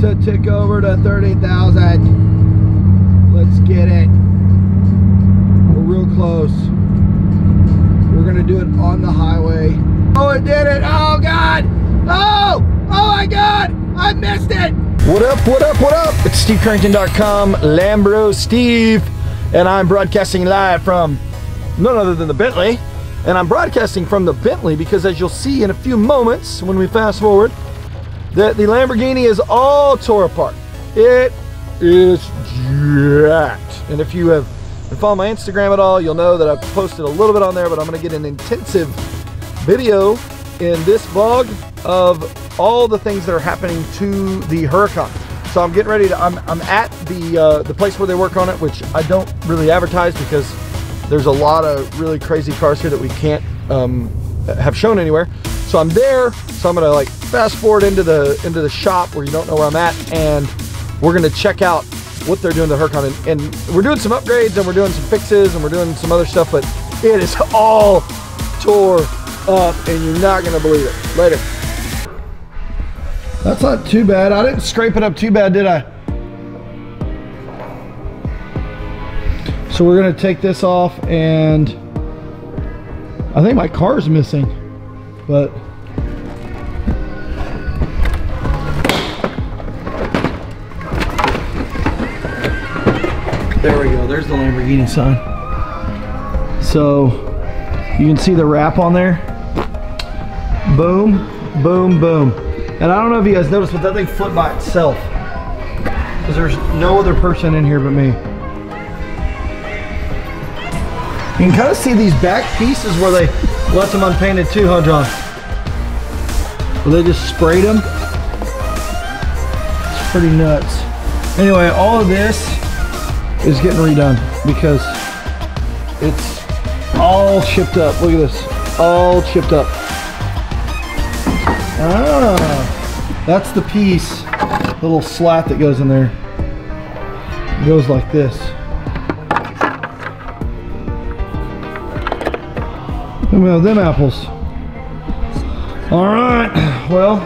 to tick over to 30,000. Let's get it. We're real close. We're gonna do it on the highway. Oh, it did it. Oh God. Oh my God, I missed it. What up, what up, what up? It's SteveCarrington.com, Lambros Steve, and I'm broadcasting live from none other than the Bentley. And I'm broadcasting from the Bentley because, as you'll see in a few moments when we fast forward, that the Lamborghini is all tore apart. It is jacked. And if you have followed my Instagram at all, you'll know that I've posted a little bit on there, but I'm gonna get an intensive video in this vlog of all the things that are happening to the Huracan. So I'm getting ready to, I'm at the place where they work on it, which I don't really advertise because there's a lot of really crazy cars here that we can't have shown anywhere. So I'm there, so I'm gonna like fast forward into the shop where you don't know where I'm at, and we're gonna check out what they're doing to the Huracan. And we're doing some upgrades, and we're doing some fixes, and we're doing some other stuff, but it is all tore up, and you're not gonna believe it. Later. That's not too bad. I didn't scrape it up too bad, did I? So we're gonna take this off, and I think my car's missing, but there we go. There's the Lamborghini sign. So you can see the wrap on there. Boom, boom, boom. And I don't know if you guys noticed, but that thing flipped by itself because there's no other person in here but me. You can kind of see these back pieces where they left them unpainted too, huh, John? Where they just sprayed them. It's pretty nuts. Anyway, all of this is getting redone because it's all chipped up. Look at this, all chipped up. Ah, that's the piece, little slat that goes in there. It goes like this. Well, them apples. All right, well,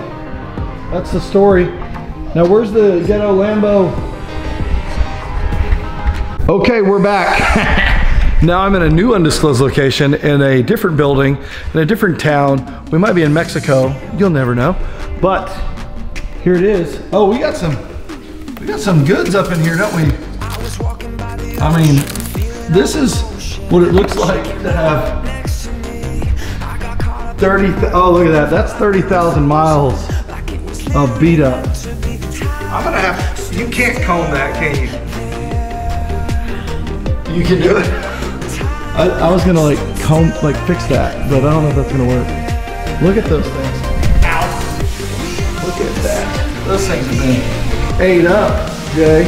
that's the story. Now, where's the GHETTO Lambo? Okay, we're back. Now I'm in a new undisclosed location in a different building, in a different town. We might be in Mexico, you'll never know. But here it is. Oh, we got some goods up in here, don't we? I mean, this is what it looks like to have 30, oh look at that, that's 30,000 miles of beat up. I'm gonna have, you can't comb that, can you? You can do it. I was gonna like fix that, but I don't know if that's gonna work. Look at those things. Ow. Look at that. Those things have been ate up, Jay.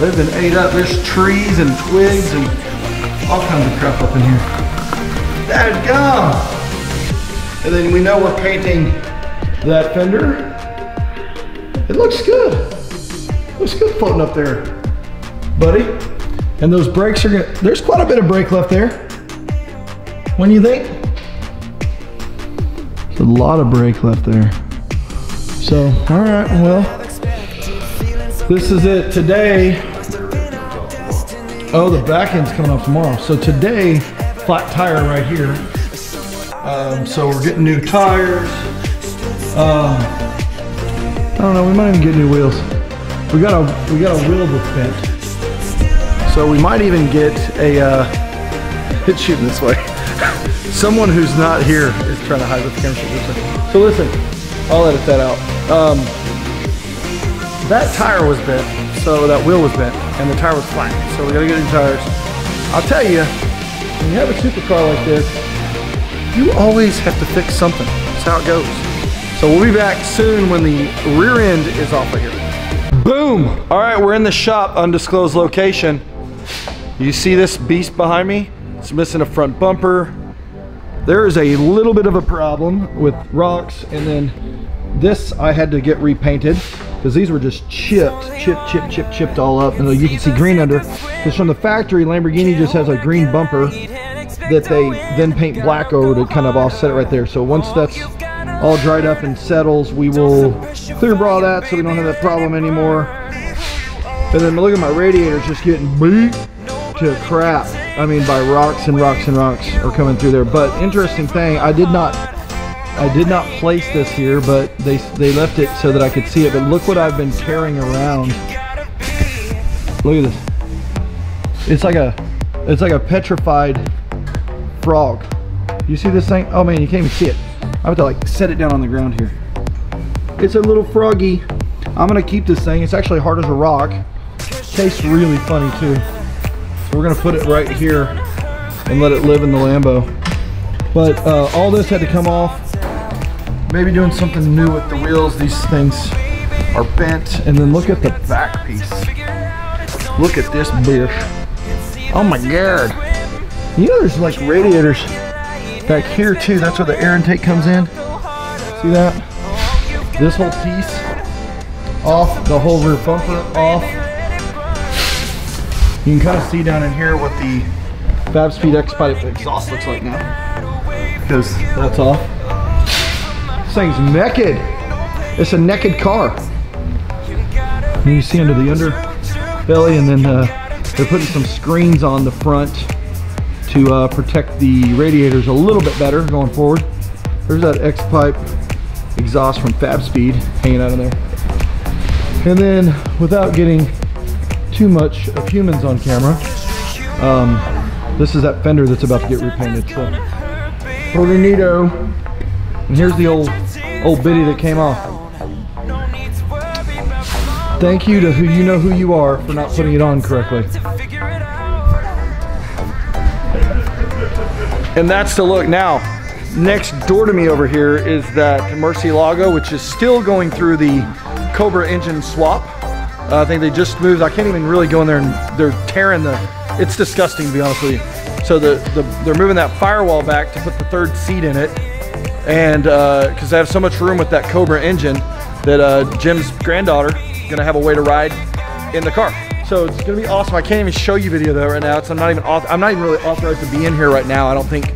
They've been ate up. There's trees and twigs and all kinds of crap up in here. Dadgum. And then we know we're painting that fender. It looks good. Looks good floating up there, buddy. And those brakes are gonna, there's quite a bit of brake left there. When you think? There's a lot of brake left there. So, all right, well, this is it today. Oh, the back end's coming off tomorrow. So today, flat tire right here. So we're getting new tires. I don't know, we might even get new wheels. We got a wheel that's bent. So we might even get a, it's shooting this way. Someone who's not here is trying to hide with the camera this way. So listen, I'll edit that out. That tire was bent, so that wheel was bent, and the tire was flat. So we gotta get new tires. I'll tell you, when you have a supercar like this, you always have to fix something. That's how it goes. So we'll be back soon when the rear end is off of here. Boom! All right, we're in the shop, undisclosed location. You see this beast behind me? It's missing a front bumper. There is a little bit of a problem with rocks, and then this I had to get repainted because these were just chipped all up, and you can see green under. Because from the factory, Lamborghini just has a green bumper that they then paint black over to kind of offset it right there. So once that's all dried up and settles, we will clear all that so we don't have that problem anymore. And then look at my radiators just getting beat to crap. I mean, by rocks and rocks and rocks are coming through there. But interesting thing, I did not place this here, but they left it so that I could see it. But look what I've been carrying around. Look at this. It's like a petrified frog. You see this thing? Oh man, you can't even see it. I have to like set it down on the ground here. It's a little froggy. I'm gonna keep this thing. It's actually hard as a rock. Tastes really funny too. So we're gonna put it right here and let it live in the Lambo. But all this had to come off. Maybe doing something new with the wheels. These things are bent. And then look at the back piece. Look at this bitch. Oh my God. You know there's like radiators back here too. That's where the air intake comes in. See that? This whole piece off, the whole rear bumper off. You can kind of see down in here what the 5-speed X-Pipe exhaust looks like now, because that's off. This thing's naked. It's a naked car. And you see under the underbelly, and then they're putting some screens on the front to protect the radiators a little bit better going forward. There's that X-Pipe exhaust from 5-speed hanging out in there. And then, without getting too much of humans on camera, this is that fender that's about to get repainted. So, pretty neato. And here's the old biddy that came off. Thank you to who you know who you are for not putting it on correctly. And that's the look. Now, next door to me over here is that Murcielago, which is still going through the COBRA engine swap. I think they just moved. I can't even really go in there, and they're tearing it's disgusting to be honest with you. So they're moving that firewall back to put the third seat in it, and because they have so much room with that COBRA engine that Jim's granddaughter is gonna have a way to ride in the car. So it's gonna be awesome. I can't even show you video though right now. I'm not even really authorized to be in here right now, I don't think.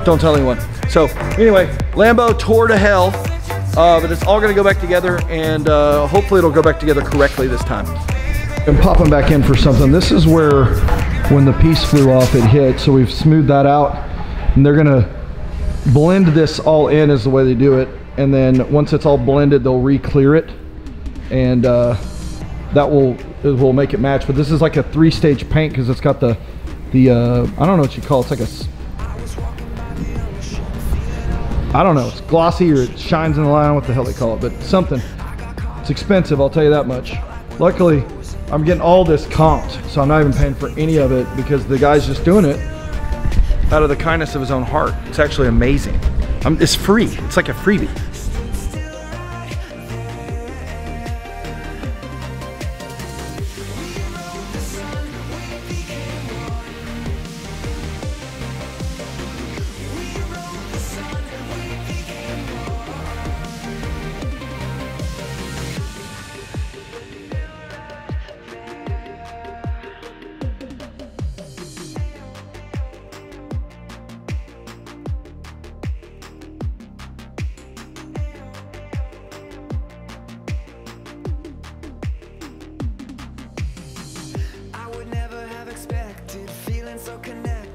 Don't tell anyone. So anyway, Lambo tour to hell, but it's all gonna go back together, and hopefully it'll go back together correctly this time. I'm popping back in for something. This is where, when the piece flew off, it hit. So we've smoothed that out, and they're gonna blend this all in is the way they do it. And then once it's all blended, they'll re-clear it, and that will make it match. But this is like a 3-stage paint, because it's got the I don't know what you call it. It's like I don't know, it's glossy, or it shines in the line. I don't know what the hell they call it, but something. It's expensive, I'll tell you that much. Luckily, I'm getting all this comped, so I'm not even paying for any of it, because the guy's just doing it out of the kindness of his own heart. It's actually amazing. It's free. It's like a freebie. So connected.